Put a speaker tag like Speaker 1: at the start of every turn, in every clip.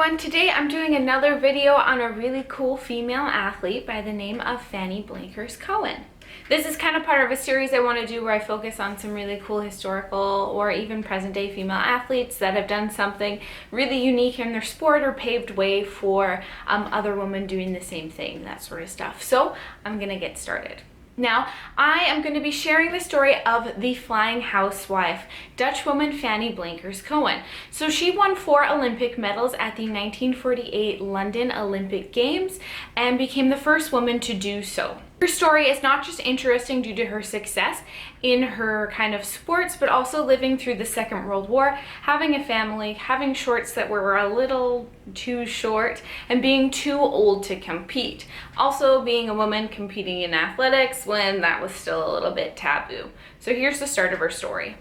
Speaker 1: everyone, today I'm doing another video on a really cool female athlete by the name of Fanny Blankers-Koen. This is kind of part of a series I want to do where I focus on some really cool historical or even present day female athletes that have done something really unique in their sport or paved way for other women doing the same thing, that sort of stuff. So I'm gonna get started. Now, I am going to be sharing the story of the Flying Housewife, Dutch woman Fanny Blankers-Koen. So she won 4 Olympic medals at the 1948 London Olympic Games and became the first woman to do so. Her story is not just interesting due to her success in her kind of sports, but also living through the Second World War, having a family, having shorts that were a little too short, and being too old to compete. Also being a woman competing in athletics when that was still a little bit taboo. So here's the start of her story.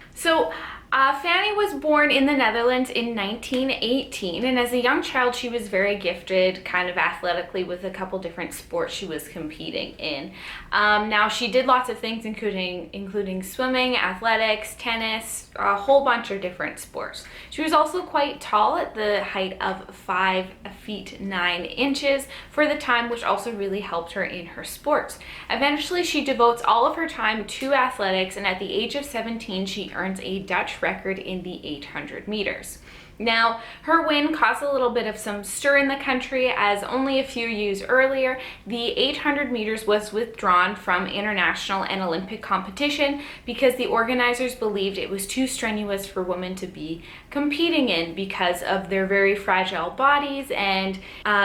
Speaker 1: Fanny was born in the Netherlands in 1918, and as a young child she was very gifted kind of athletically with a couple different sports she was competing in. Now she did lots of things including swimming, athletics, tennis, a whole bunch of different sports. She was also quite tall at the height of 5 feet 9 inches for the time, which also really helped her in her sports. Eventually she devotes all of her time to athletics, and at the age of 17 she earns a Dutch record in the 800 meters. Now, her win caused a little bit of some stir in the country, as only a few years earlier, the 800 meters was withdrawn from international and Olympic competition because the organizers believed it was too strenuous for women to be competing in because of their very fragile bodies, and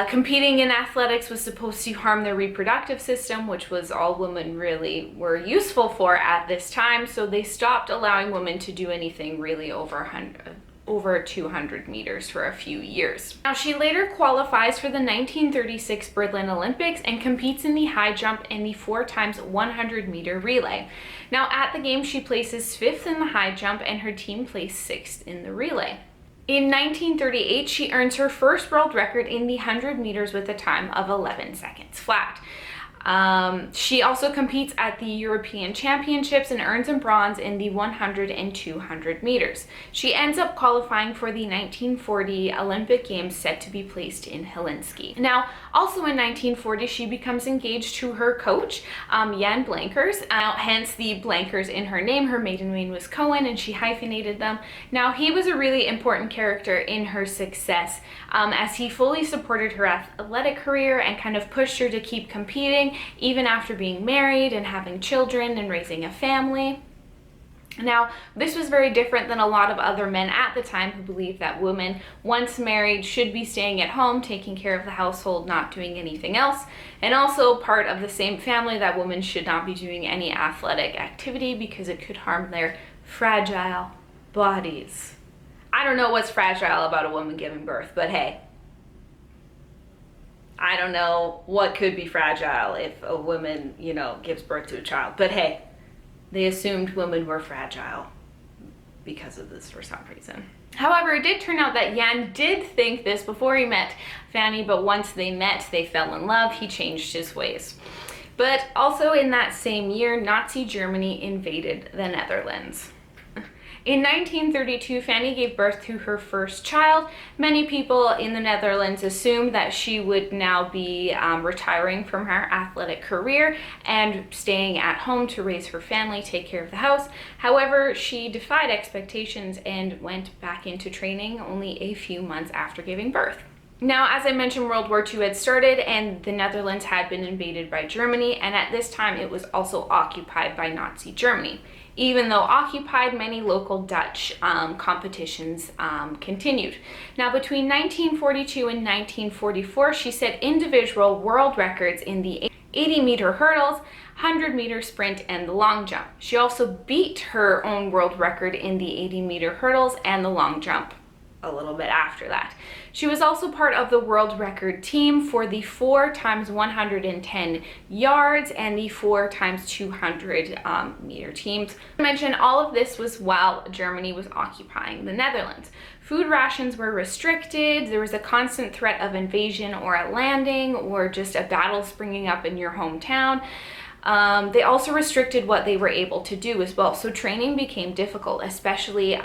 Speaker 1: competing in athletics was supposed to harm their reproductive system, which was all women really were useful for at this time, so they stopped allowing women to do anything really over 200 meters for a few years. Now, she later qualifies for the 1936 Berlin Olympics and competes in the high jump and the 4x100 meter relay. Now, at the game, she places 5th in the high jump and her team placed 6th in the relay. In 1938, she earns her first world record in the 100 meters with a time of 11 seconds flat. She also competes at the European Championships and earns a bronze in the 100 and 200 meters. She ends up qualifying for the 1940 Olympic Games set to be placed in Helsinki. Now, also in 1940, she becomes engaged to her coach, Jan Blankers, hence the Blankers in her name. Her maiden name was Cohen and she hyphenated them. Now, he was a really important character in her success, as he fully supported her athletic career and kind of pushed her to keep competing even after being married and having children and raising a family. Now, this was very different than a lot of other men at the time who believed that women, once married, should be staying at home, taking care of the household, not doing anything else, and also part of the same family that women should not be doing any athletic activity because it could harm their fragile bodies. I don't know what's fragile about a woman giving birth, but hey, I don't know what could be fragile if a woman, gives birth to a child. But hey, they assumed women were fragile because of this for some reason. However, it did turn out that Jan did think this before he met Fanny, but once they met, they fell in love. He changed his ways. But also in that same year, Nazi Germany invaded the Netherlands. In 1932, Fanny gave birth to her first child. Many people in the Netherlands assumed that she would now be retiring from her athletic career and staying at home to raise her family, take care of the house. However, she defied expectations and went back into training only a few months after giving birth. Now, as I mentioned, World War II had started and the Netherlands had been invaded by Germany, and at this time it was also occupied by Nazi Germany. Even though occupied, many local Dutch competitions continued. Now, between 1942 and 1944, she set individual world records in the 80-meter hurdles, 100-meter sprint, and the long jump. She also beat her own world record in the 80-meter hurdles and the long jump a little bit after that. She was also part of the world record team for the 4x110 yards and the 4x200 meter teams. I mentioned all of this was while Germany was occupying the Netherlands. Food rations were restricted. There was a constant threat of invasion or a landing or just a battle springing up in your hometown. They also restricted what they were able to do as well. So training became difficult, especially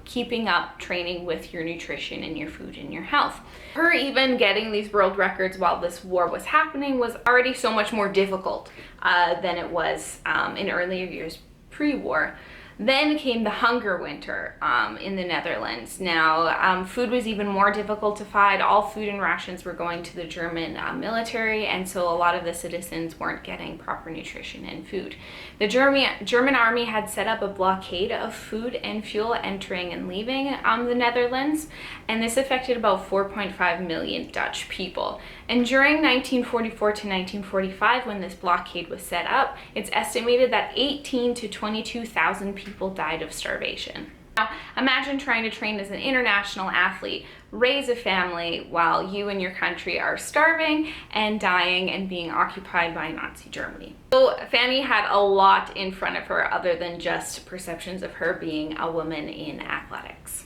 Speaker 1: keeping up training with your nutrition and your food and your health. Her even getting these world records while this war was happening was already so much more difficult than it was in earlier years pre-war. Then came the hunger winter in the Netherlands. Now, food was even more difficult to find. All food and rations were going to the German military, and so a lot of the citizens weren't getting proper nutrition and food. The German army had set up a blockade of food and fuel entering and leaving the Netherlands, and this affected about 4.5 million Dutch people. And during 1944 to 1945, when this blockade was set up, it's estimated that 18 to 22,000 people died of starvation. Now, imagine trying to train as an international athlete, raise a family while you and your country are starving and dying and being occupied by Nazi Germany. So Fanny had a lot in front of her other than just perceptions of her being a woman in athletics.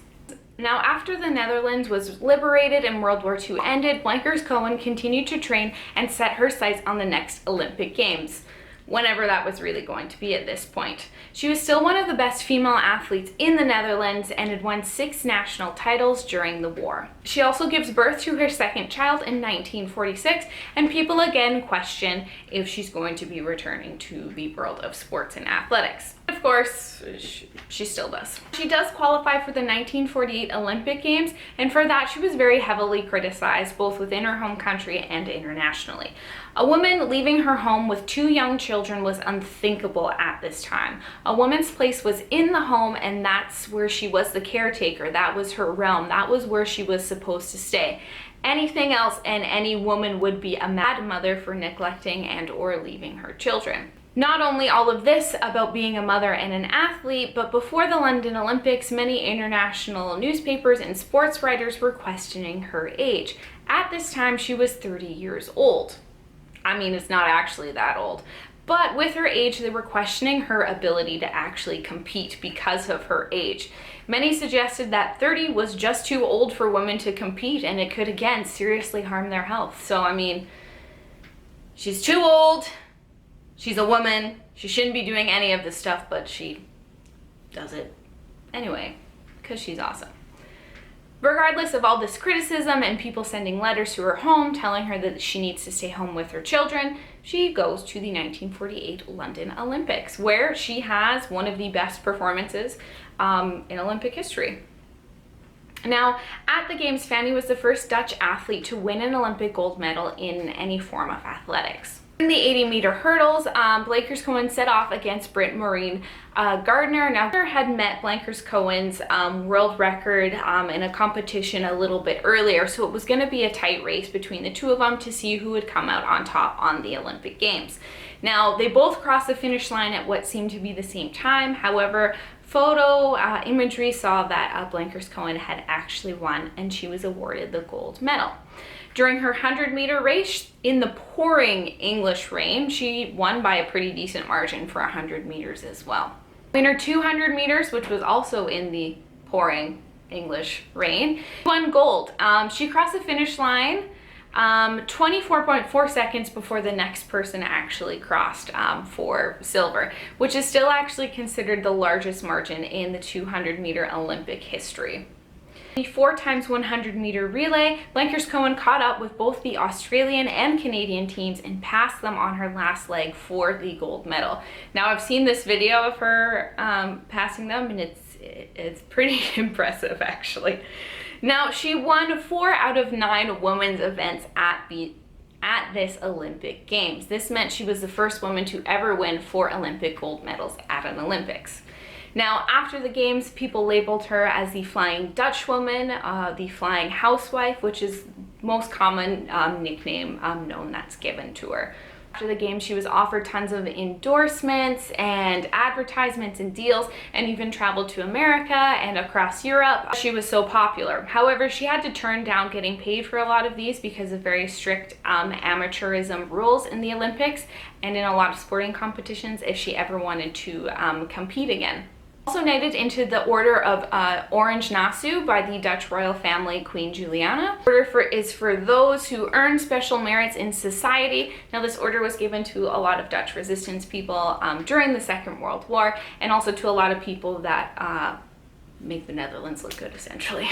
Speaker 1: Now, after the Netherlands was liberated and World War II ended, Blankers-Koen continued to train and set her sights on the next Olympic Games, whenever that was really going to be at this point. She was still one of the best female athletes in the Netherlands and had won 6 national titles during the war. She also gives birth to her second child in 1946, and people again question if she's going to be returning to the world of sports and athletics. Of course, she still does. She does qualify for the 1948 Olympic Games, and for that she was very heavily criticized both within her home country and internationally. A woman leaving her home with 2 young children was unthinkable at this time. A woman's place was in the home, and that's where she was the caretaker. That was her realm. That was where she was supposed to stay. Anything else and any woman would be a mad mother for neglecting and or leaving her children. Not only all of this about being a mother and an athlete, but before the London Olympics, many international newspapers and sports writers were questioning her age. At this time, she was 30 years old. I mean, it's not actually that old. But with her age, they were questioning her ability to actually compete because of her age. Many suggested that 30 was just too old for women to compete, and it could again seriously harm their health. So, I mean, she's too old. She's a woman. She shouldn't be doing any of this stuff, but she does it anyway, because she's awesome. Regardless of all this criticism and people sending letters to her home telling her that she needs to stay home with her children, she goes to the 1948 London Olympics, where she has one of the best performances in Olympic history. Now, at the Games, Fanny was the first Dutch athlete to win an Olympic gold medal in any form of athletics. In the 80-meter hurdles, Blankers-Koen set off against Brit Maureen Gardner. Now, Gardner had met Blankers-Koen's world record in a competition a little bit earlier, so it was going to be a tight race between the two of them to see who would come out on top on the Olympic Games. Now, they both crossed the finish line at what seemed to be the same time. However, photo imagery saw that Blankers-Koen had actually won, and she was awarded the gold medal. During her 100-meter race, in the pouring English rain, she won by a pretty decent margin for 100 meters as well. In her 200 meters, which was also in the pouring English rain, she won gold. She crossed the finish line 24.4 seconds before the next person actually crossed for silver, which is still actually considered the largest margin in the 200-meter Olympic history. The 4x100 meter relay, Blankers-Koen caught up with both the Australian and Canadian teams and passed them on her last leg for the gold medal. Now, I've seen this video of her passing them, and it's pretty impressive, actually. Now, she won 4 out of 9 women's events at this Olympic Games. This meant she was the first woman to ever win 4 Olympic gold medals at an Olympics. Now, after the Games, people labeled her as the Flying Dutchwoman, the Flying Housewife, which is most common nickname known that's given to her. After the Games, she was offered tons of endorsements and advertisements and deals, and even traveled to America and across Europe. She was so popular. However, she had to turn down getting paid for a lot of these because of very strict amateurism rules in the Olympics and in a lot of sporting competitions if she ever wanted to compete again. Also knighted into the Order of Orange Nassau by the Dutch royal family Queen Juliana. Order is for those who earn special merits in society. Now this order was given to a lot of Dutch resistance people during the Second World War, and also to a lot of people that make the Netherlands look good, essentially.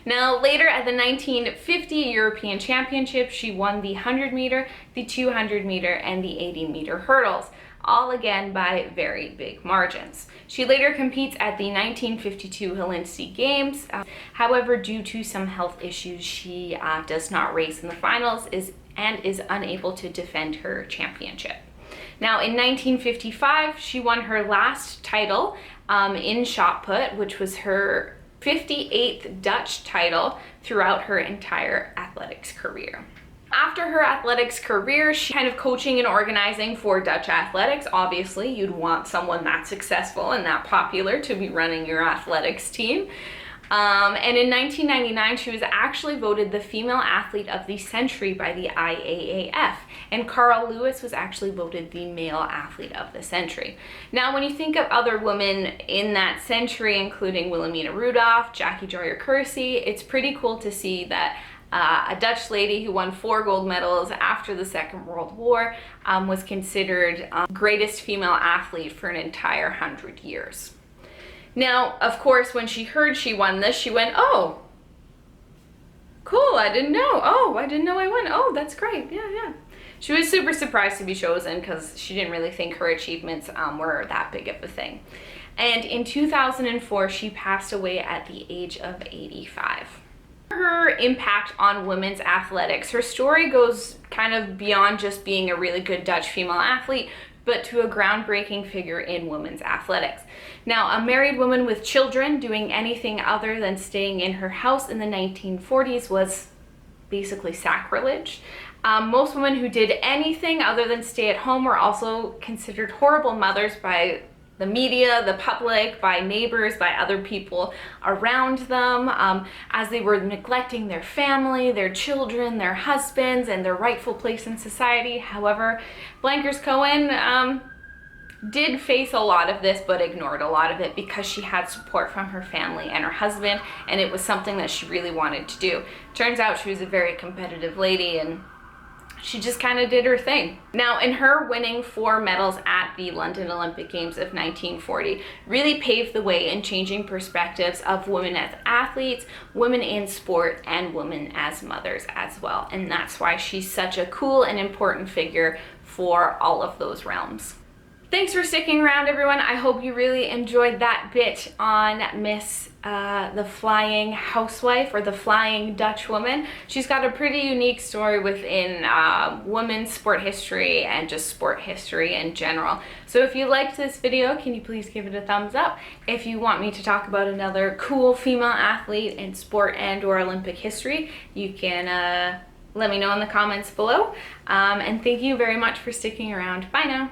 Speaker 1: Now later at the 1950 European Championship, she won the 100 meter, the 200 meter, and the 80 meter hurdles, all again by very big margins. She later competes at the 1952 Helsinki Games. However, due to some health issues, she does not race in the finals and is unable to defend her championship. Now in 1955, she won her last title in shot put, which was her 58th Dutch title throughout her entire athletics career. After her athletics career, she kind of coaching and organizing for Dutch athletics. Obviously, you'd want someone that successful and that popular to be running your athletics team. And in 1999, she was actually voted the Female Athlete of the Century by the IAAF, and Carl Lewis was actually voted the Male Athlete of the Century. Now, when you think of other women in that century, including Wilhelmina Rudolph, Jackie Joyner-Kersee, it's pretty cool to see that a Dutch lady who won 4 gold medals after the Second World War was considered greatest female athlete for an entire 100 years. Now, of course, when she heard she won this, she went, "Oh, cool, I didn't know. Oh, I didn't know I won. Oh, that's great. Yeah." She was super surprised to be chosen because she didn't really think her achievements were that big of a thing. And in 2004, she passed away at the age of 85. Her impact on women's athletics. Her story goes kind of beyond just being a really good Dutch female athlete, but to a groundbreaking figure in women's athletics. Now, a married woman with children doing anything other than staying in her house in the 1940s was basically sacrilege. Most women who did anything other than stay at home were also considered horrible mothers by the media, the public, by neighbors, by other people around them, as they were neglecting their family, their children, their husbands, and their rightful place in society. However, Blankers-Koen did face a lot of this, but ignored a lot of it because she had support from her family and her husband, and it was something that she really wanted to do. Turns out she was a very competitive lady, and she just kind of did her thing. Now, in her winning 4 medals at the London Olympic Games of 1940 really paved the way in changing perspectives of women as athletes, women in sport, and women as mothers as well. And that's why she's such a cool and important figure for all of those realms. Thanks for sticking around, everyone. I hope you really enjoyed that bit on Miss the Flying Housewife, or the Flying Dutch Woman. She's got a pretty unique story within women's sport history and just sport history in general. So if you liked this video, can you please give it a thumbs up? If you want me to talk about another cool female athlete in sport and or Olympic history, you can let me know in the comments below. And thank you very much for sticking around. Bye now.